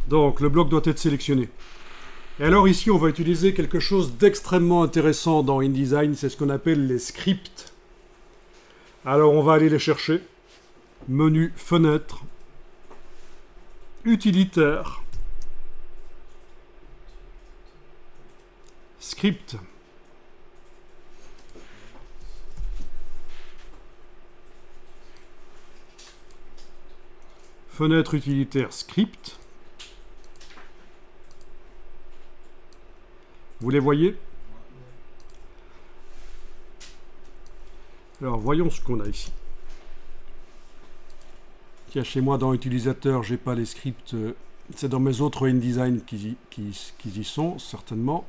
Donc, le bloc doit être sélectionné. Et alors ici, on va utiliser quelque chose d'extrêmement intéressant dans InDesign, c'est ce qu'on appelle les scripts. Alors, on va aller les chercher. Menu, fenêtre, utilitaire, script. Fenêtre utilitaire, script. Vous les voyez? Alors, voyons ce qu'on a ici. Tiens, chez moi, dans Utilisateur, j'ai pas les scripts. C'est dans mes autres InDesign qui y sont, certainement.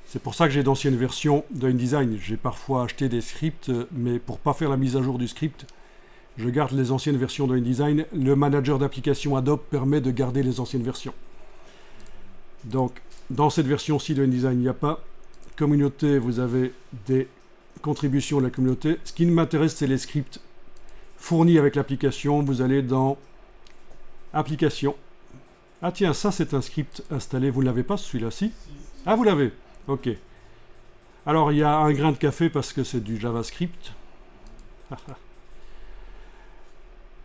C'est pour ça que j'ai d'anciennes versions de InDesign. J'ai parfois acheté des scripts, mais pour pas faire la mise à jour du script, je garde les anciennes versions de InDesign. Le manager d'application Adobe permet de garder les anciennes versions. Donc, dans cette version-ci de InDesign, il n'y a pas. Communauté, vous avez des contributions de la communauté. Ce qui m'intéresse, c'est les scripts fournis avec l'application. Vous allez dans Application. Ah tiens, ça c'est un script installé. Vous ne l'avez pas celui-là, si? Ah, vous l'avez. Ok. Alors, il y a un grain de café parce que c'est du JavaScript.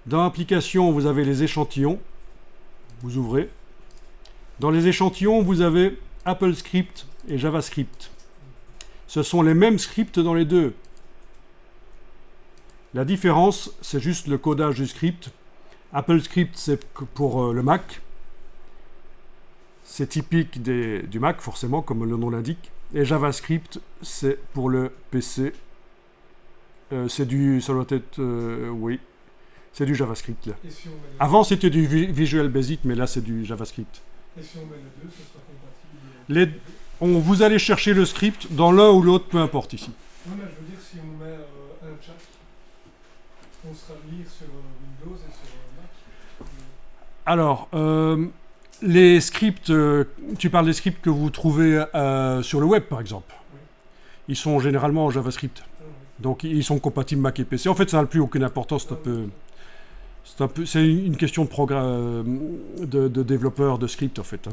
Dans Application, vous avez les échantillons. Vous ouvrez. Dans les échantillons, vous avez Apple Script et JavaScript. Ce sont les mêmes scripts dans les deux. La différence, c'est juste le codage du script. Apple Script, c'est pour le Mac. C'est typique du Mac, forcément, comme le nom l'indique. Et JavaScript, c'est pour le PC. Ça doit être, oui, c'est du JavaScript. Là. Si avant, c'était du Visual Basic, mais là, c'est du JavaScript. Et si on met les deux, ce sera compatible vous allez chercher le script dans l'un ou l'autre, peu importe ici. Non, mais je veux dire, si on met un chat, on sera lire sur Windows et sur Mac. Alors, les scripts, tu parles des scripts que vous trouvez sur le web, par exemple. Oui. Ils sont généralement en JavaScript. Oui. Donc, ils sont compatibles Mac et PC. En fait, ça n'a plus aucune importance. C'est une question de développeur de script, en fait.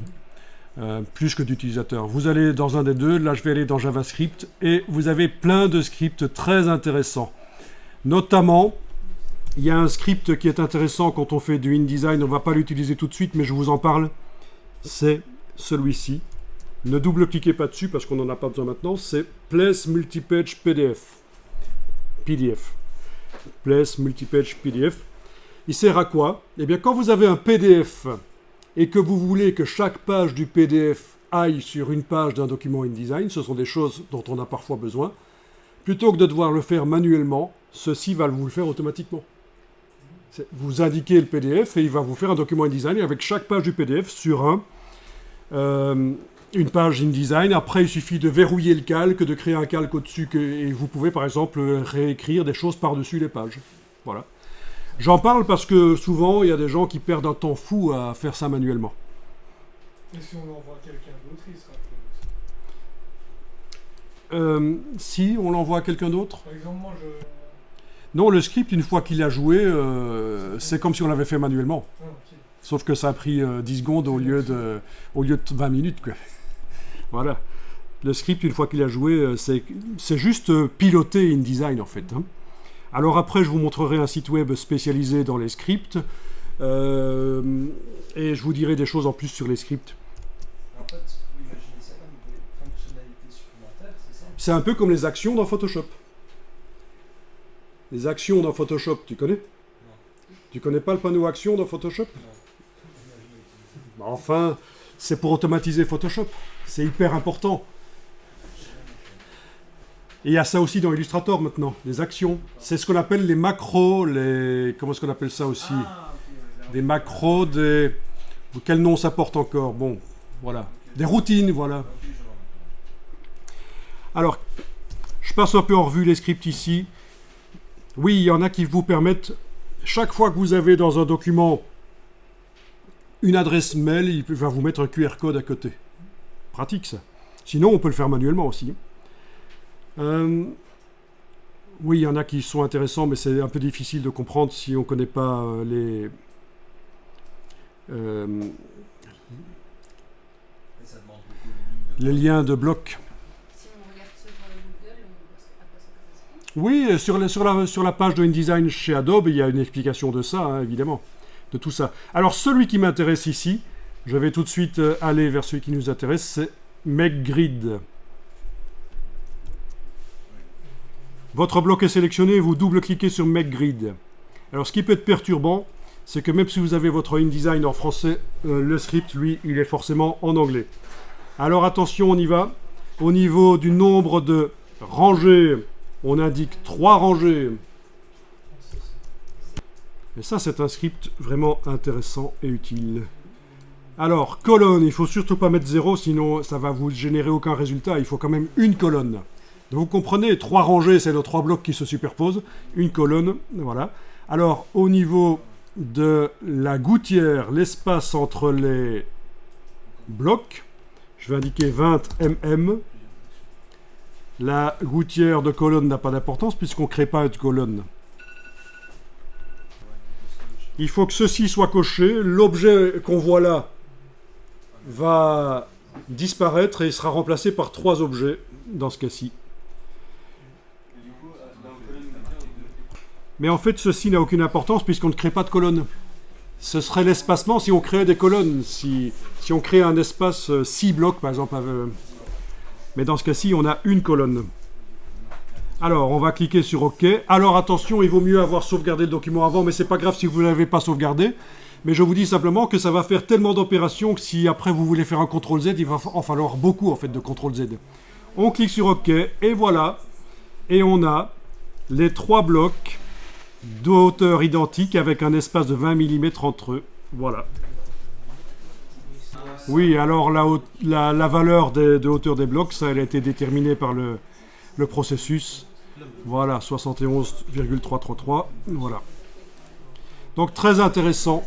Plus que d'utilisateur. Vous allez dans un des deux. Là, je vais aller dans JavaScript. Et vous avez plein de scripts très intéressants. Notamment, il y a un script qui est intéressant quand on fait du InDesign. On ne va pas l'utiliser tout de suite, mais je vous en parle. C'est celui-ci. Ne double-cliquez pas dessus parce qu'on n'en a pas besoin maintenant. C'est Place Multipage PDF. Place Multipage PDF. Il sert à quoi? Eh bien, quand vous avez un PDF et que vous voulez que chaque page du PDF aille sur une page d'un document InDesign, ce sont des choses dont on a parfois besoin, plutôt que de devoir le faire manuellement, ceci va vous le faire automatiquement. Vous indiquez le PDF et il va vous faire un document InDesign avec chaque page du PDF sur une page InDesign. Après, il suffit de verrouiller le calque, de créer un calque au-dessus et vous pouvez par exemple réécrire des choses par-dessus les pages. Voilà. J'en parle parce que souvent, il y a des gens qui perdent un temps fou à faire ça manuellement. Et si on l'envoie à quelqu'un d'autre, il sera plus. Si on l'envoie à quelqu'un d'autre? Par exemple, moi, Non, le script, une fois qu'il a joué, c'est comme si on l'avait fait manuellement. Ah, ok. Sauf que ça a pris 10 secondes au lieu de 20 minutes. Quoi. Voilà. Le script, une fois qu'il a joué, c'est juste piloter InDesign, en fait. Hein. Alors après, je vous montrerai un site web spécialisé dans les scripts. Et je vous dirai des choses en plus sur les scripts. En fait, vous imaginez ça comme des fonctionnalités supplémentaires, c'est ça? C'est un peu comme les actions dans Photoshop. Les actions dans Photoshop, tu connais? Non. Tu connais pas le panneau actions dans Photoshop? Non. Enfin, c'est pour automatiser Photoshop. C'est hyper important. Et il y a ça aussi dans Illustrator maintenant, les actions. C'est ce qu'on appelle les macros, comment est-ce qu'on appelle ça aussi? Des macros, quel nom ça porte encore? Bon, voilà. Des routines, voilà. Alors, je passe un peu en revue les scripts ici. Oui, il y en a qui vous permettent, chaque fois que vous avez dans un document une adresse mail, il va vous mettre un QR code à côté. Pratique ça. Sinon, on peut le faire manuellement aussi. Oui, il y en a qui sont intéressants, mais c'est un peu difficile de comprendre si on ne connaît pas euh, Et ça demande beaucoup de lignes de les liens de blocs. Si on regarde sur Google, on voit à quoi ça correspond. Oui, sur la page de InDesign chez Adobe, il y a une explication de ça, hein, évidemment, de tout ça. Alors, celui qui m'intéresse ici, je vais tout de suite aller vers celui qui nous intéresse, c'est Make Grid. Votre bloc est sélectionné, vous double-cliquez sur Make Grid. Alors, ce qui peut être perturbant, c'est que même si vous avez votre InDesign en français, le script, lui, il est forcément en anglais. Alors, attention, on y va. Au niveau du nombre de rangées, on indique 3 rangées. Et ça, c'est un script vraiment intéressant et utile. Alors, colonne, il ne faut surtout pas mettre 0, sinon ça va vous générer aucun résultat. Il faut quand même une colonne. Donc, vous comprenez, 3 rangées, c'est nos 3 blocs qui se superposent. Une colonne, voilà. Alors, au niveau de la gouttière, l'espace entre les blocs, je vais indiquer 20 mm. La gouttière de colonne n'a pas d'importance puisqu'on ne crée pas de colonne. Il faut que ceci soit coché. L'objet qu'on voit là va disparaître et sera remplacé par 3 objets dans ce cas-ci. Mais en fait, ceci n'a aucune importance puisqu'on ne crée pas de colonne. Ce serait l'espacement si on créait des colonnes. Si on crée un espace 6 blocs, par exemple. Mais dans ce cas-ci, on a une colonne. Alors, on va cliquer sur OK. Alors, attention, il vaut mieux avoir sauvegardé le document avant, mais c'est pas grave si vous ne l'avez pas sauvegardé. Mais je vous dis simplement que ça va faire tellement d'opérations que si après vous voulez faire un CTRL-Z, il va en falloir beaucoup en fait de CTRL-Z. On clique sur OK et voilà. Et on a les 3 blocs de hauteur identique avec un espace de 20 mm entre eux. Voilà. Oui, alors la valeur de hauteur des blocs, ça elle a été déterminée par le processus. Voilà, 71,333. Voilà. Donc très intéressant.